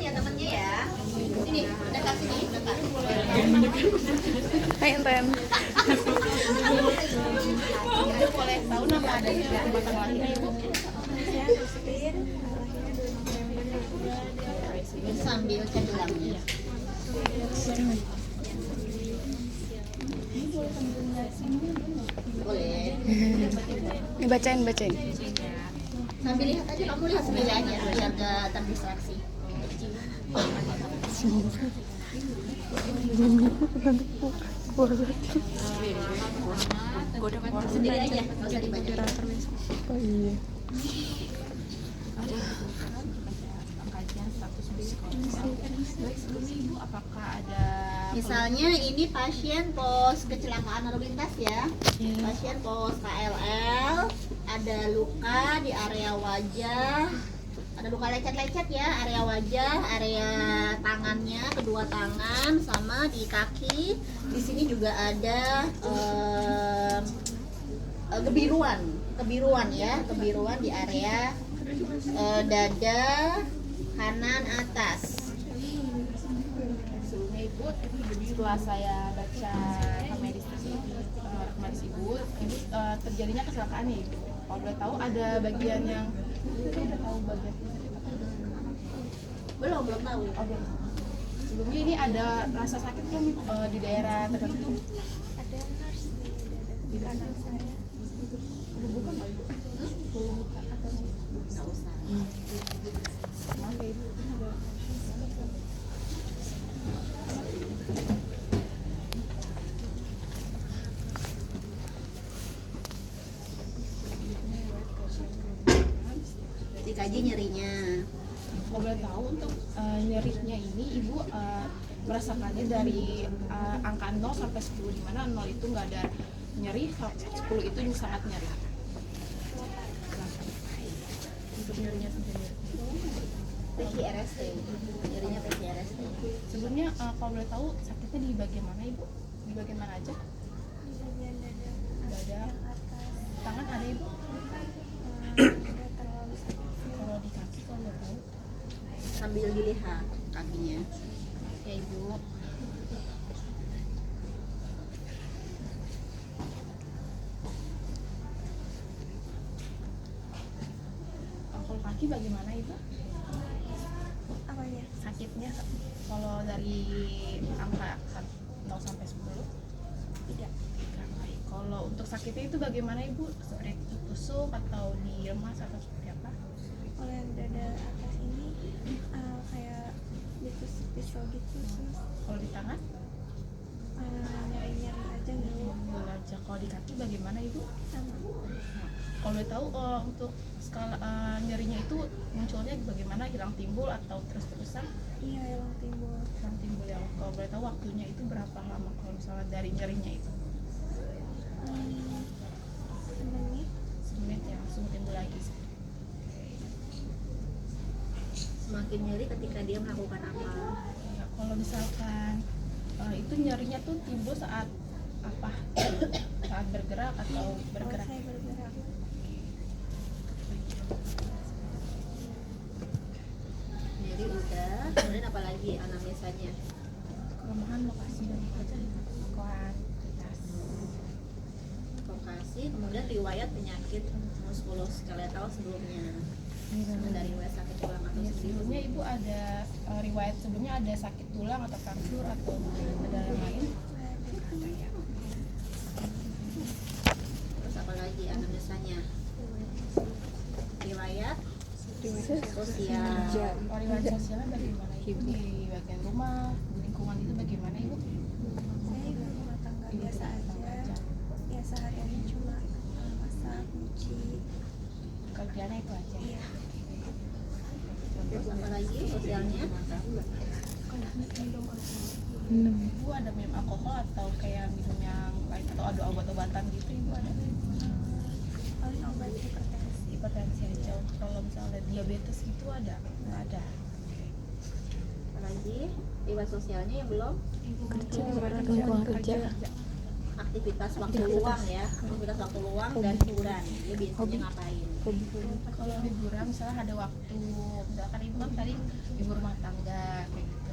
ya temennya ya. Sini, dekat sini, dekat. Hai Ren. Ibu boleh tahu nama adanya rumah tangga lahirnya Ibu? Sambil cenderungnya. Boleh. Ini bacain. Sambil lihat aja, kamu lihat sendiri aja biar gak terdistraksi. Sendiri aja, nggak usah dibaca. Oh iya. Misalnya ini pasien pos kecelakaan lalu lintas ya, pasien pos KLL, ada luka di area wajah, ada luka lecet-lecet ya, area wajah, area tangannya, kedua tangan, sama di kaki. Di sini juga ada kebiruan ya, kebiruan di area dada kanan atas. Sebelumnya Ibu, setelah saya baca rekam medis Ibu terjadinya kecelakaan nih. Kalau boleh tahu ada bagian yang udah tahu bagian belum tahu. Oh, belum. Sebelumnya ini ada rasa sakit belum di daerah tertentu? Ada nurse di kanan saya. Bukan nggak Ibu? Belum buka atau nggak usah. Maaf ya Ibu. Dikaji nyerinya. Kalau boleh tahu untuk nyerinya ini Ibu merasakannya dari angka 0 sampai 10, di mana 0 itu nggak ada nyeri, 10 itu sangat nyeri. Untuk nyerinya sendiri. PCRST, nyerinya PCRST. Sebelumnya kalau boleh tahu sakitnya di bagian mana Ibu? Di bagian mana aja? Di bagian dada. Dada. Atas. Tangan ada Ibu? Tidak terlalu sakit. Kalau di kaki kalau boleh tahu? Sambil dilihat kakinya. Ya Ibu. Kalau kaki bagaimana Ibu? Apanya? Sakitnya kalau dari angka 0 sampai 10? Tidak. Baik. Kalau untuk sakitnya itu bagaimana Ibu? Seperti tusuk atau diremas atau seperti apa? Kalau yang dada atas ini kayak ditusuk pisau gitu terus Kalau di tangan? nyeri-nyeri aja gitu. Aja. Kalau di kaki bagaimana Ibu? Sama. Kalau boleh tahu untuk skala nyerinya itu munculnya bagaimana? Hilang timbul atau terus-terusan? Iya, yang timbul. Hilang timbul ya. Kalau boleh tahu waktunya itu berapa lama kalau misalnya dari nyerinya itu? Semenit. Semenit ya, langsung timbul lagi. Semakin nyeri ketika dia melakukan apa? Ya, kalau misalkan itu nyerinya tuh timbul saat apa? Saat bergerak atau bergerak? Kalau saya bergerak. Nyeri udah, kemudian apa lagi anamnesanya? Kelemahan lokasi dan kuantitas. Lokasi, kemudian riwayat penyakit muskuloskeletal sebelumnya. Dari riwayat sakit tulang atau sebelumnya Ibu ada riwayat sebelumnya ada sakit tulang atau fraktur atau ada yang lain? Terus apa lagi anamnesanya? Riwayat sosial. Riwayat sosialnya bagaimana Ibu? Di bagian rumah, di lingkungan itu bagaimana Ibu? Saya ibu rumah tangga biasa aja. Ya sehari-hari cuma masak, nyuci. Kerjanya itu aja. Iya. Terus apa lagi sosialnya? Ibu ada minum alkohol atau kayak minum yang lain atau ada obat-obatan gitu Ibu ada? Paling obat hipertensi. Hipertensi aja. Kalau misalnya diabetes gitu ada? Nggak ada. Apalagi riwayat sosialnya yang belum? Kerja. Aktivitas waktu luang ya, aktivitas waktu luang dan hiburan. Dia biasanya ngapain? Kalau liburan misalnya ada waktu, misalkan Ibu kan tadi ibu rumah tangga kayak gitu.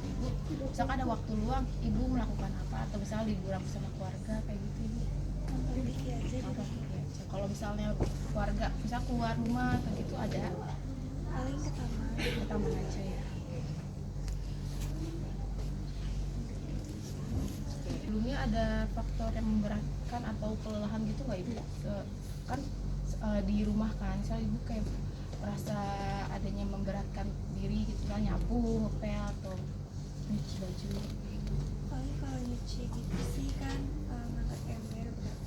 Ibu misalkan ada waktu luang ibu melakukan apa, atau misalnya liburan bersama keluarga kayak gitu ibu? nonton TV aja di Nonton rumah. TV aja. Kalau misalnya keluarga misal keluar rumah kayak gitu ada Paling ke taman. aja ya. Sebelumnya ada faktor yang memberatkan atau kelelahan gitu nggak ibu? Kan di rumah kan, misalnya ibu kayak merasa adanya memberatkan diri gitu kan, nyapu, ngepel atau nyuci baju. Paling kalau nyuci gitu sih kan ngangkat ember berat.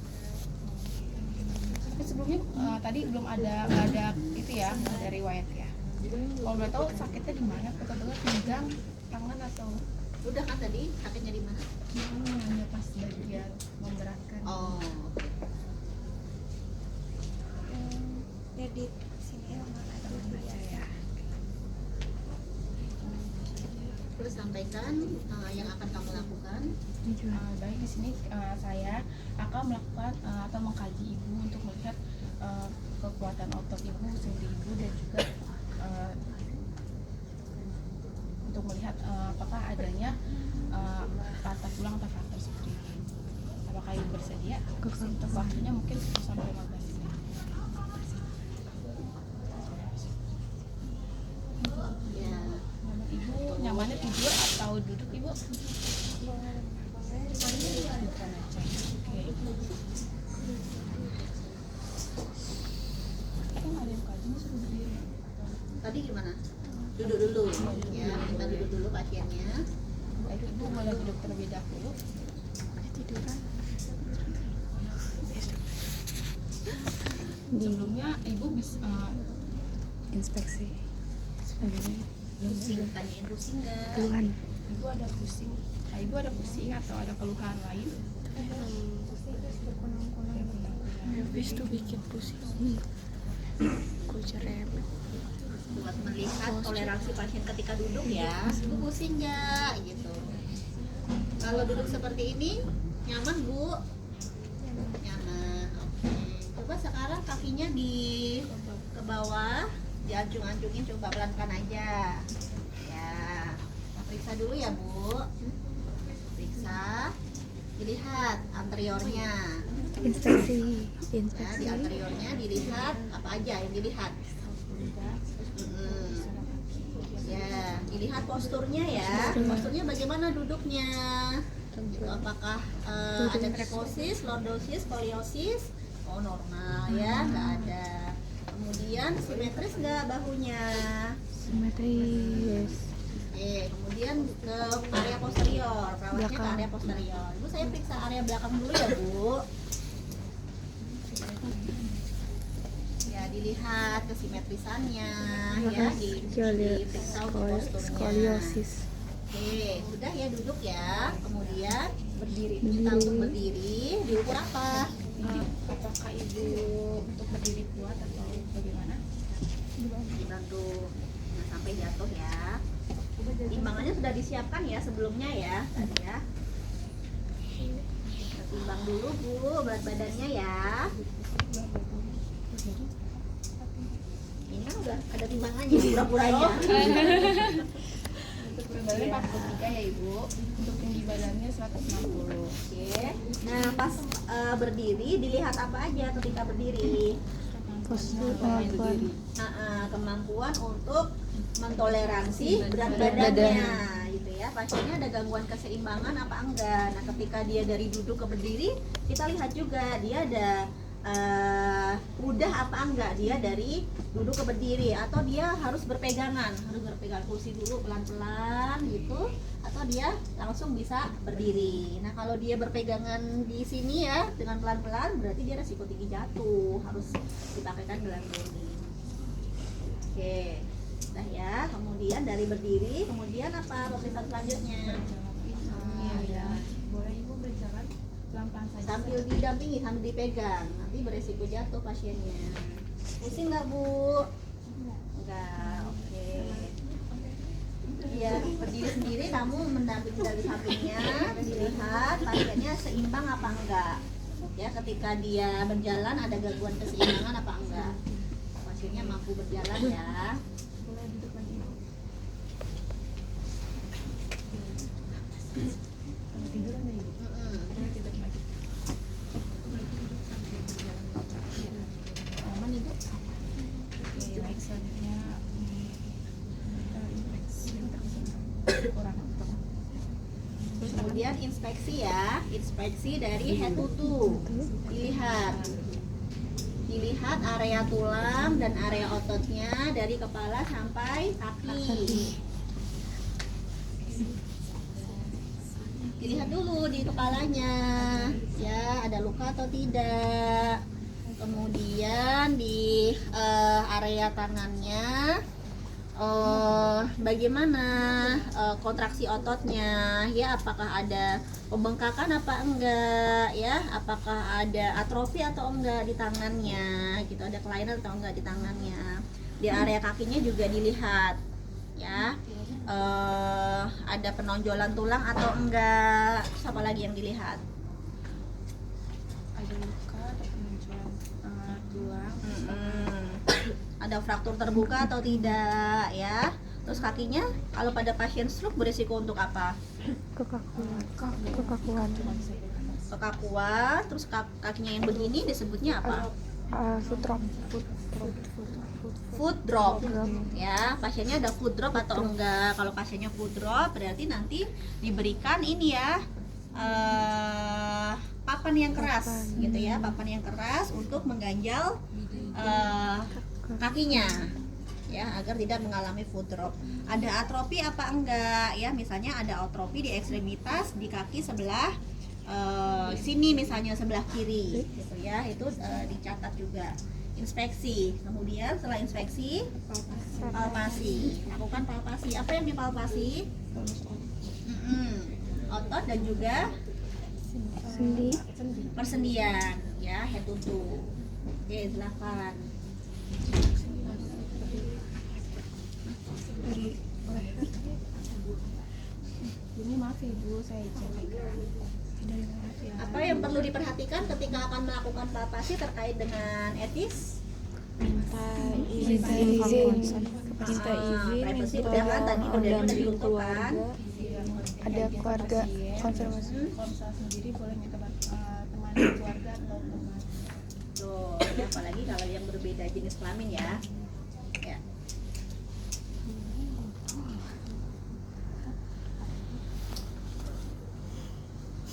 Tapi sebelumnya tadi belum ada, nggak ada itu ya, nggak ada riwayat ya. Kalau boleh tahu sakitnya di mana? Pegal-pegal pinggang, tangan atau Udah kan tadi sakitnya di mana? hanya pas bagian memberatkan? Oh, Ya di sini emang aja biasa. terus sampaikan yang akan kamu lakukan. Baik, di sini saya akan melakukan atau mengkaji ibu untuk melihat kekuatan otot ibu, sendi ibu, dan juga untuk melihat apakah adanya patah tulang atau faktor seperti itu. Apakah ibu bersedia? Untuk waktunya mungkin 10 sampai 15 menit. Ya, Ibu nyamannya tidur atau duduk ibu? Boleh. Bukan aja. Oke. Kan ada yang kaji suruh berdiri. tadi gimana? Duduk dulu. Ya, kita duduk dulu pasiennya. Baik, ibu boleh duduk terlebih dahulu. Tiduran. Sebelumnya ibu bisa Inspeksi. Pusing, tanyain pusing nggak? Keluhan. ibu ada pusing. Nah, ibu ada pusing atau ada keluhan lain? Habis itu bikin pusing. Kucerem. Buat melihat toleransi pasien ketika duduk ya. Bu pusing nggak? Gitu. Kalau duduk seperti ini nyaman bu? Nyaman. Oke. Coba sekarang kakinya ke bawah, diancung-ancungin, coba pelan-pelan aja. Ya. Nah, periksa dulu ya bu. Periksa. Dilihat anteriornya. Inspeksi. Ya, Inspeksi. di anteriornya dilihat apa aja yang dilihat. Ya, dilihat posturnya ya. Posturnya bagaimana duduknya? Gitu, apakah ada treposis, lordosis, skoliosis? Oh normal ya, nggak ada. Kemudian simetris nggak bahunya? Simetris. Oke, kemudian ke area posterior, perawatnya ke Belakang. area posterior. Bu, saya periksa area belakang dulu ya bu. Ya, dilihat kesimetrisannya, ya, diperiksa untuk posturnya. Skoliosis. Oke, sudah ya duduk ya. Kemudian berdiri. Kita untuk berdiri, diukur apa? Apakah ibu untuk berdiri kuat atau bagaimana? Dibantu nggak sampai jatuh ya. Timbangannya sudah disiapkan ya sebelumnya ya, tadi ya. Kita timbang dulu bu, berat badannya ya. Ini kan udah ada timbangannya, pura-puranya. Untuk berat badan 43 ya ibu. Untuk tinggi badannya 160. Oke. Nah pas berdiri dilihat apa aja ketika berdiri? Postur kemampuan. Kemampuan untuk mentoleransi berat badannya gitu ya. Pasiennya ada gangguan keseimbangan apa enggak. Nah ketika dia dari duduk ke berdiri, kita lihat juga dia ada mudah apa enggak dia dari duduk ke berdiri, atau dia harus berpegangan kursi dulu pelan-pelan gitu, atau dia langsung bisa berdiri. Nah kalau dia berpegangan di sini ya dengan pelan-pelan, berarti dia resiko tinggi jatuh, harus dipakaikan gelang ini. Oke, udah ya. Kemudian dari berdiri, kemudian apa pemeriksaan selanjutnya? Iya. Boleh ibu berjalan pelan-pelan saja. Sambil didampingi, sambil dipegang, nanti beresiko jatuh pasiennya. Pusing nggak bu? Enggak, oke. Iya, berdiri sendiri namun mendampingi dari sampingnya, dilihat pasiennya seimbang apa enggak. Ya, ketika dia berjalan ada gangguan keseimbangan apa enggak. Pasiennya mampu berjalan ya. Boleh duduk lagi ibu. kurang. Kemudian inspeksi ya, inspeksi dari head to toe. Dilihat area tulang dan area ototnya dari kepala sampai kaki. Dilihat dulu di kepalanya, ya ada luka atau tidak. Kemudian di area tangannya, bagaimana kontraksi ototnya, ya apakah ada pembengkakan apa enggak, ya apakah ada atrofi atau enggak di tangannya, gitu, ada kelainan atau enggak di tangannya. Di area kakinya juga dilihat, ya ada penonjolan tulang atau enggak. Terus apa lagi yang dilihat? Ada luka, ada penonjolan tulang. Ada fraktur terbuka atau tidak, ya. Terus kakinya kalau pada pasien stroke berisiko untuk apa? Kekakuan. Kekakuan. Terus kakinya yang begini disebutnya apa? Foot drop. Foot drop, ya. Pasiennya ada foot drop atau enggak? Kalau pasiennya foot drop berarti nanti diberikan ini ya, papan yang keras, gitu ya, papan yang keras untuk mengganjal kakinya, ya, agar tidak mengalami foot drop. Ada atrofi apa enggak, ya, misalnya ada atrofi di ekstremitas di kaki sebelah sini, misalnya sebelah kiri, gitu ya, itu dicatat juga. Inspeksi, kemudian setelah inspeksi palpasi, lakukan palpasi. Apa yang dipalpasi? Otot dan juga Sendi. persendian, ya, head to toe. Oke, silakan. Dari leher. Ini maaf ya Ibu, saya cek dari maaf ya. Apa yang perlu diperhatikan ketika akan melakukan palpasi terkait dengan etis? Minta izin. Privacy minta udah kan, tadi udah pendamping ditutup kan? keluarga. Ada keluarga konfirmasi. Kalau misalnya sendiri boleh minta teman keluarga atau teman. Tuh, ya, apalagi kalau yang berbeda jenis kelamin ya. Ya.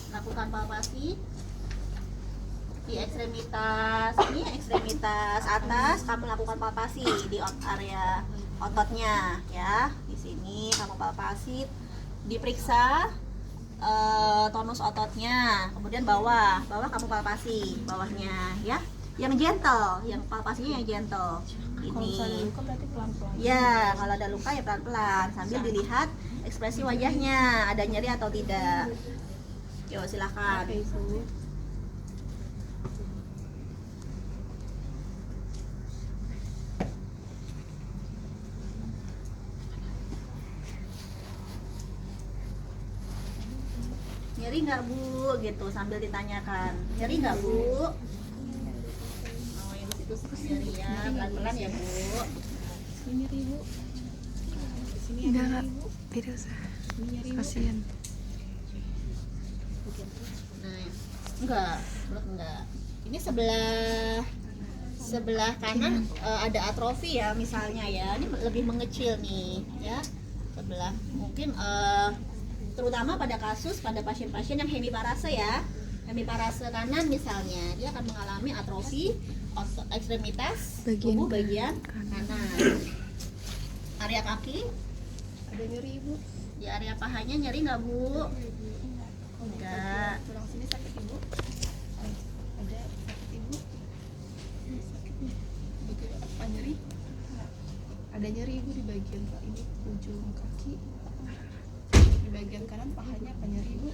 Lakukan palpasi di ekstremitas ini, ekstremitas atas kamu lakukan palpasi di area ototnya, ya. Di sini kamu palpasi, diperiksa tonus ototnya, kemudian bawah kamu palpasi bawahnya, ya, yang gentle, yang palpasinya yang gentle. Kalau misalnya Ini, luka berarti pelan-pelan. ya, kalau ada luka ya pelan-pelan sambil dilihat ekspresi wajahnya, ada nyeri atau tidak. Yo, silakan. Oke, Ibu. Nyeri nggak Bu, gitu, sambil ditanyakan. Nyeri nggak Bu? Oh, yang di situ nyeri ya, pelan-pelan ya Bu. Ini nyeri Ibu. Sini ada Enggak, nyeri Ibu. tidak usah. Ini nyeri Ibu. Kasihan. Nah, enggak, perut enggak. Ini sebelah kanan ada atrofi ya, misalnya ya. Ini lebih mengecil nih, ya. Sebelah mungkin terutama pada pasien-pasien yang hemiparase ya. Hemiparase kanan misalnya, dia akan mengalami atrofi ekstremitas tubuh bagian kanan. Area kaki, Ada nyeri Ibu. di area pahanya nyeri nggak Bu? Enggak. Tulang sini sakit Ibu. Ada sakit Ibu. Sakit nih. Apa nyeri? Ada nyeri Ibu di bagian ini ujung kaki. Di bagian kanan pahanya apa nyeri Ibu?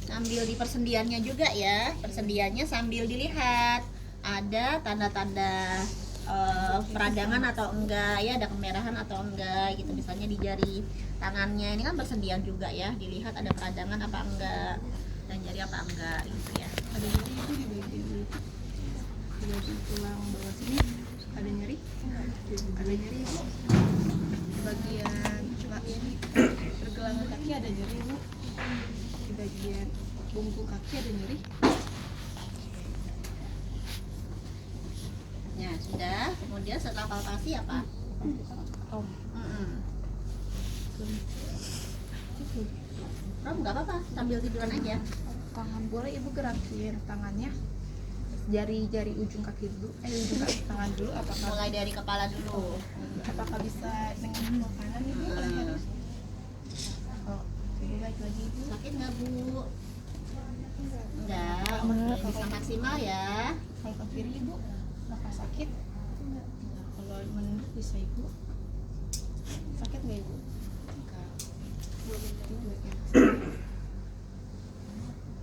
Sambil di persendiannya juga ya, persendiannya sambil dilihat ada tanda-tanda peradangan atau enggak, ya, ada kemerahan atau enggak gitu, misalnya di jari tangannya ini kan persendian juga ya, dilihat ada peradangan apa enggak dan jari apa enggak gitu ya. Ada nyeri Ibu di bagian tulang bawah sini. Ada nyeri? Ada nyeri Ibu. Di bagian ini pergelangan kaki ada nyeri Ibu. Di bagian bungkuk kaki ada nyeri. Ya sudah, kemudian setelah palpasi apa? Oh, Mm-mm. Rom nggak apa-apa, sambil tiduran aja. Tangan boleh ibu gerakin tangannya, jari-jari ujung kaki dulu, ujung kaki tangan dulu. Apakah Mulai dari kepala dulu. apakah bisa dengan sebelah kanan ibu? Kalau harus. Oh, ibu baik lagi ibu. Sakit nggak Bu? Enggak, oke, bisa maksimal ya. Kalau ke kiri ibu, apakah sakit? Enggak. Kalau menurut bisa ibu, sakit nggak ibu? Enggak. Ibu ya.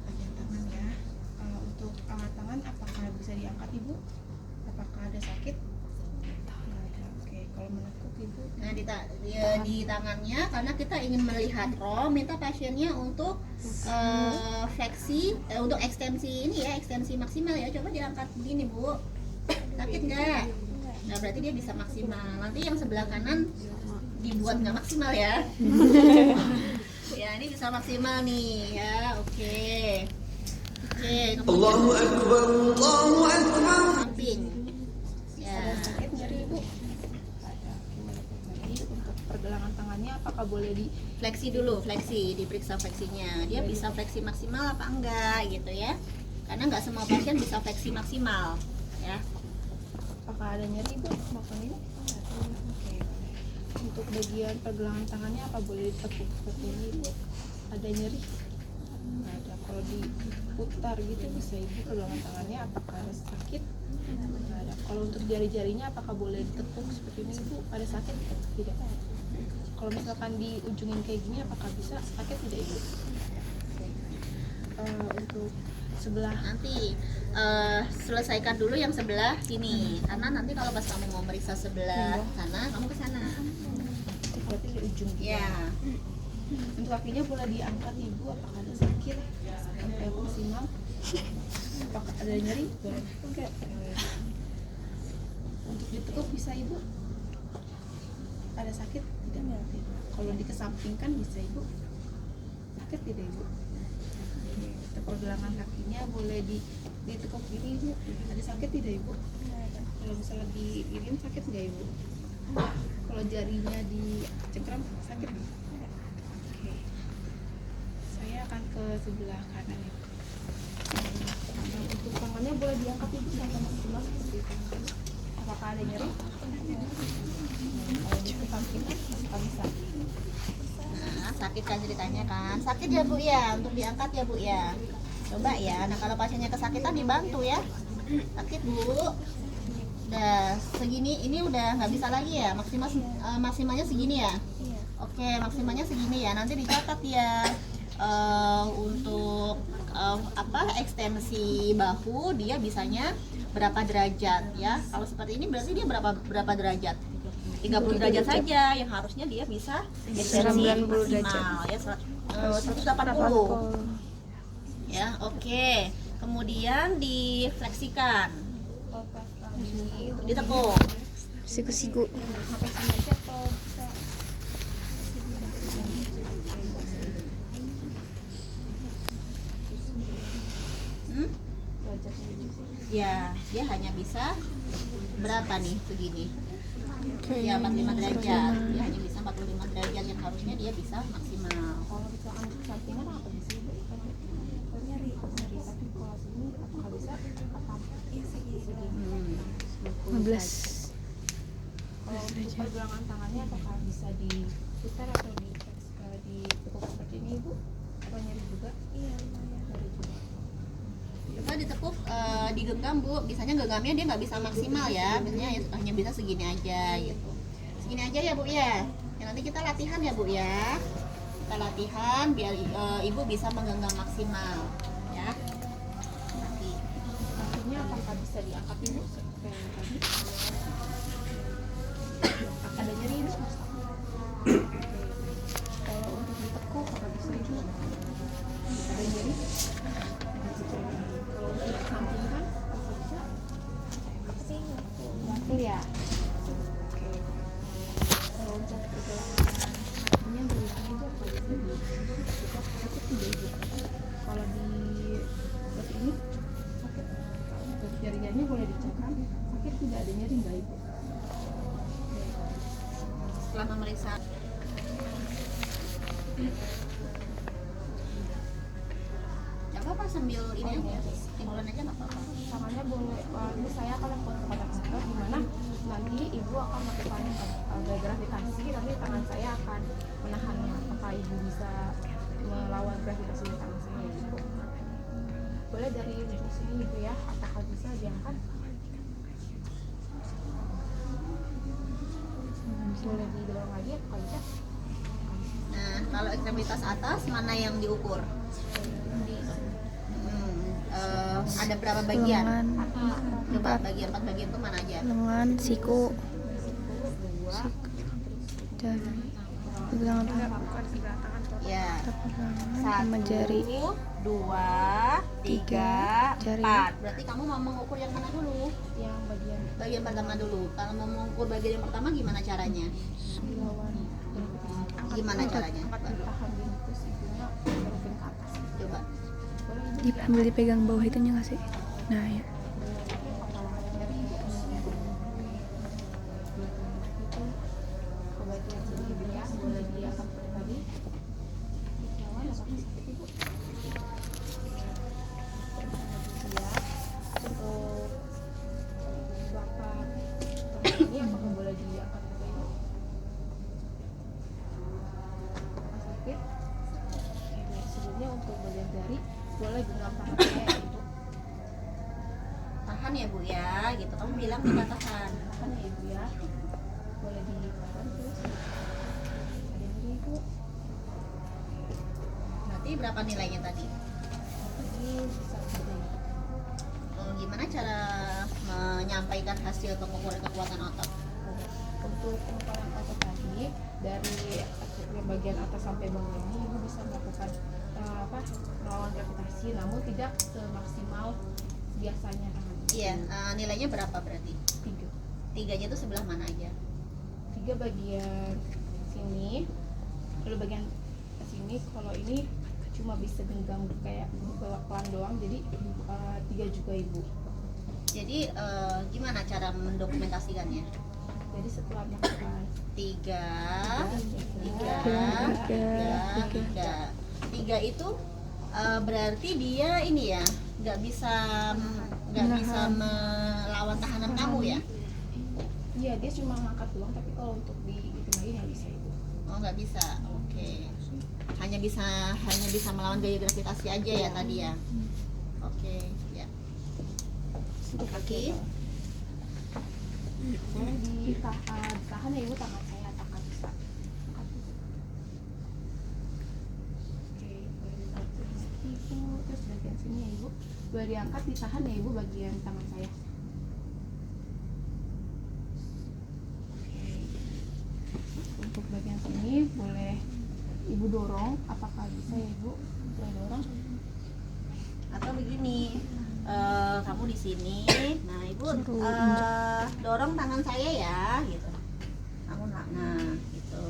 Bagian tangan ya. Untuk tangan apakah bisa diangkat ibu? Apakah ada sakit? Nggak ada. Oke, kalau menekuk ibu. Nah di tangannya, karena kita ingin melihat Rom, minta pasiennya untuk fleksi, untuk ekstensi ini ya, ekstensi maksimal ya. Coba diangkat begini Bu. Sakit nggak? Nah berarti dia bisa maksimal. Nanti yang sebelah kanan dibuat nggak maksimal ya. Ya ini bisa maksimal nih ya. Oke. Allahu Akbar, Allahu Akbar. Samping. Ya. Sakit nyeri ibu? Ada. Jadi untuk pergelangan tangannya apakah boleh di Fleksi dulu, diperiksa fleksinya. Dia bisa fleksi maksimal apa enggak gitu ya. Karena nggak semua pasien bisa fleksi maksimal ya. apakah ada nyeri ibu? Makan ini? Oke. Untuk bagian pergelangan tangannya apa boleh ditekuk seperti ini ibu? Ada nyeri? Nggak ada. Kalau diputar gitu bisa ibu pergelangan tangannya apakah ada sakit? Nggak ada. Kalau untuk jari-jarinya apakah boleh ditekuk seperti ini ibu? Ada sakit? Tidak. Kalau misalkan diujungin kayak gini apakah bisa sakit tidak ibu? Untuk sebelah Nanti selesaikan dulu yang sebelah sini. Karena nanti kalau pas kamu mau meriksa sebelah sana, kamu ke sana. berarti di ujung Ya. untuk kakinya boleh diangkat ibu apakah ada sakit sampai maksimal apakah ada nyeri boleh enggak untuk ditekuk bisa ibu ada sakit tidak kalau dikesampingkan bisa ibu sakit tidak ibu untuk pergelangan kakinya boleh ditekuk gini ibu ada sakit tidak ibu kalau misalnya diirin sakit nggak ibu kalau jarinya dicengkram sakit nggak? Oke. Saya akan ke sebelah kanan ya. Untuk tangannya boleh diangkat ibu sampai maksimal seperti itu. Apakah ada nyeri? Kalau dikesampingkan apakah bisa? Nah, sakit kan ceritanya kan. Sakit ya Bu ya, untuk diangkat ya Bu ya. Coba ya. Nah, kalau pasiennya kesakitan dibantu ya. Sakit Bu. Udah segini, ini udah nggak bisa lagi ya. Maksimalnya segini ya. Oke, maksimalnya segini ya. Nanti dicatat ya. Untuk ekstensi bahu dia bisanya berapa derajat ya. Kalau seperti ini berarti dia berapa derajat? 30 derajat saja yang harusnya dia bisa ekstensi 90 derajat. maksimal ya 180 ya. Oke, kemudian difleksikan, ditekuk. Siku-siku. Sampai sini aja atau bisa? Hmm? Ya, dia hanya bisa berapa nih segini? Ya 45 derajat. Dia hanya bisa 45 derajat yang harusnya dia bisa maksimal. Kalau misalkan kesampingan apa bisa ibu? Nyeri, tapi kalau sini apakah bisa? Apa? Iya segini. 15. Kalau untuk pergelangan tangannya apakah bisa diputar atau ditekuk seperti ini ibu? Apa nyeri juga? Iya, nyeri juga. Coba ditekuk, digenggam Bu. Biasanya genggamnya dia nggak bisa maksimal ya. Biasanya hanya bisa segini aja gitu. Segini aja ya Bu ya. Ya nanti kita latihan ya Bu ya. Kita latihan biar Ibu bisa menggenggam maksimal ya. Nanti. Kakinya apakah bisa diangkat ibu? Kayak tadi. Ada nyeri ibu? Kalau untuk ditekuk apakah bisa ibu? Ada nyeri? Kalau untuk disampingkan apakah bisa? Gampang ya? Oke. Kalau untuk pergelangan kakinya bagaimana ibu? Apakah bisa ditekuk? Sakit tidak ibu? Kalau di seperti ini sakit. Untuk jari-jarinya boleh dicengkram, sakit tidak ada nyeri nggak ibu? Setelah memeriksa gini aja, timbulan aja nggak apa-apa. Tangannya boleh, ini saya akan lakukan kotak motor di mana nanti ibu akan melakukan gravitasi, nanti tangan saya akan menahannya. Apakah ibu bisa melawan gravitasi di tangan saya ibu? Boleh dari ujung sini ibu ya, apakah bisa diangkat? Boleh didorong lagi apakah bisa? Nah, kalau ekstremitas atas mana yang diukur? Ada berapa bagian? Lengan, Coba bagian 4 bagian itu mana aja? lengan, siku, dan pegangan tangan, Ya. sama jari. 2, 3, jari. 4. Berarti kamu mau mengukur yang mana dulu? Yang Bagian pertama dulu. Kalau mau mengukur bagian yang pertama gimana caranya? dilawan gravitasi. Gimana caranya? Tahan di terus ibunya gerakin ke atas. Coba. Boleh ibu Ambil dipegang bawah itunya nggak sih? Nah ya. Sebelumnya untuk bagian jari boleh genggam tangan saya ibu. Tahan ya Bu ya, gitu. Kamu bilang kita tahan. Tahan ya ibu ya. Boleh ditahan terus. Ada lagi ibu. Berarti berapa nilainya tadi? Ini bisa beda. Gimana cara menyampaikan hasil pengukuran kekuatan otot? Untuk pengukuran otot tadi dari bagian atas sampai bawah ini ibu bisa melakukan melawan gravitasi, namun tidak semaksimal biasanya tangan. Iya, nilainya berapa berarti? 3 Tiganya itu sebelah mana aja? bagian sini, lalu bagian sini. Kalau ini cuma bisa genggam kayak pelan doang, jadi 3 juga ibu. Jadi gimana cara mendokumentasikannya? Jadi setelah melakukan 3, 3 itu berarti dia ini ya nggak bisa melawan tahanan kamu ya? iya, dia cuma ngangkat doang, tapi kalau untuk di itu lagi nggak bisa ibu. Oh nggak bisa, oke. Hanya bisa melawan gaya gravitasi aja ya tadi ya? Oke, ya. Kaki, Boleh ditahan ya ibu, tangan saya tahan bisa. Oke, boleh ditahan terus ibu, terus bagian sini ya ibu. Boleh diangkat, ditahan ya ibu bagian tangan saya. Oke. Untuk bagian sini boleh ibu dorong, apakah bisa ya ibu? Boleh dorong. atau begini, kamu di sini, nah ibu dorong tangan saya ya, gitu. Kamu nah, gitu.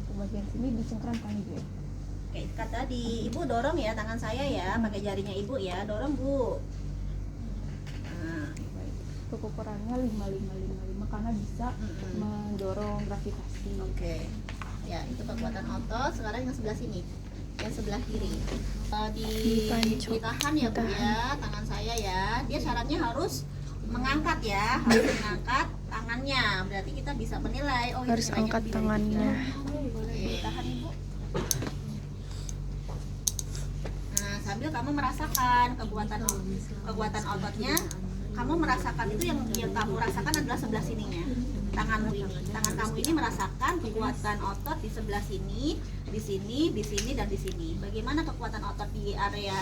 Untuk bagian sini dicengkramkan ibu ya. Kayak ikat tadi, ibu dorong ya tangan saya ya, pakai jarinya ibu ya, dorong Bu. Nah, Untuk ukurannya 5 karena bisa mendorong gravitasi. oke. Ya, itu kekuatan otot. Sekarang yang sebelah sini, yang sebelah kiri. Ditahan ya Bu ya, tangan saya ya. Dia syaratnya harus mengangkat ya, harus mengangkat tangannya. Berarti kita bisa menilai. Oh, Harus istilahnya angkat lebih dari tangannya. Boleh ditahan ibu. Nah, sambil kamu merasakan kekuatan ototnya, kamu merasakan itu yang kamu rasakan adalah sebelah sininya. Tanganmu ini, tangan kamu ini merasakan kekuatan otot di sebelah sini, di sini, dan di sini. Bagaimana kekuatan otot di area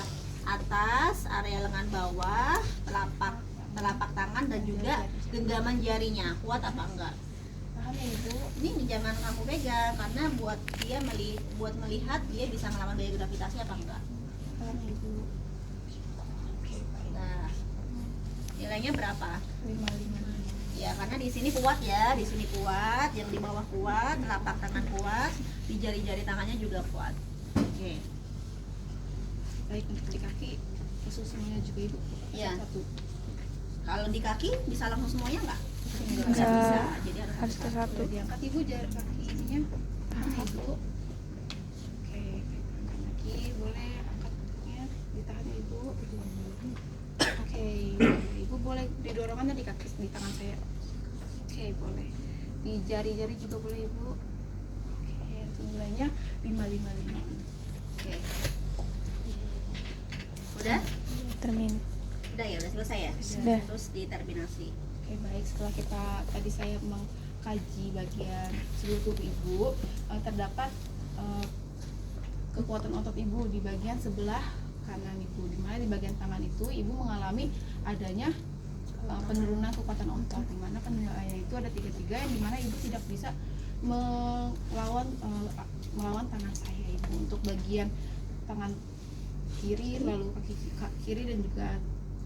atas, area lengan bawah, telapak tangan dan juga genggaman jarinya, kuat apa enggak? Tahan ya ibu. Ini jangan kamu pegang karena buat dia melihat dia bisa melawan gaya gravitasi apa enggak. Tahan ya ibu. Nah, nilainya berapa? 5. Ya, karena di sini kuat ya, di sini kuat, yang di bawah kuat, telapak tangan kuat, di jari-jari tangannya juga kuat. Oke. Baik, untuk di kaki usus semuanya juga ibu. Iya. Satu. Kalau di kaki bisa langsung semuanya nggak? Bisa. Bisa. Jadi Harus satu. satu. Boleh diangkat ibu jari kaki ininya. Tahan ya ibu. Oke, angkat lagi, boleh angkatnya, ditahan ya ibu. di tangan saya. Oke, boleh. Di jari-jari juga boleh Ibu. Oke, untuk nilainya 555. Oke. Udah? Termin. Udah ya, udah selesai ya? Sudah. Terus diterminasi. Oke, baik. Setelah kita tadi saya mengkaji bagian seluruh tubuh Ibu, terdapat kekuatan otot Ibu di bagian sebelah kanan Ibu, di mana di bagian tangan itu Ibu mengalami adanya penurunan kekuatan otot, di mana penilaiannya itu ada 33 yang dimana Ibu tidak bisa melawan tangan saya Ibu. Untuk bagian tangan kiri, lalu kaki kiri dan juga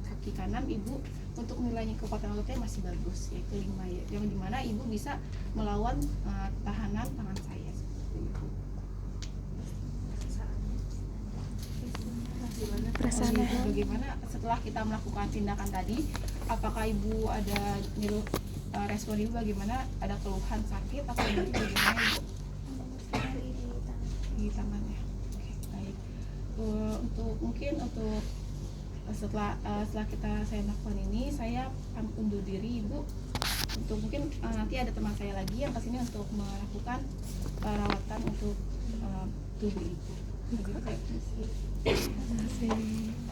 kaki kanan Ibu untuk nilainya kekuatan ototnya masih bagus, yaitu 5 ya, yang dimana Ibu bisa melawan tahanan tangan saya seperti itu. Perasaannya. Bagaimana setelah kita melakukan tindakan tadi, apakah Ibu ada respon Ibu bagaimana, ada keluhan sakit atau bagaimana Ibu Sekali di tangan. di tangannya? Oke, baik. Untuk setelah saya melakukan ini, saya pamit undur diri Ibu. Untuk mungkin nanti ada teman saya lagi yang kesini untuk melakukan perawatan untuk tubuh Ibu. Terima kasih. Terima kasih.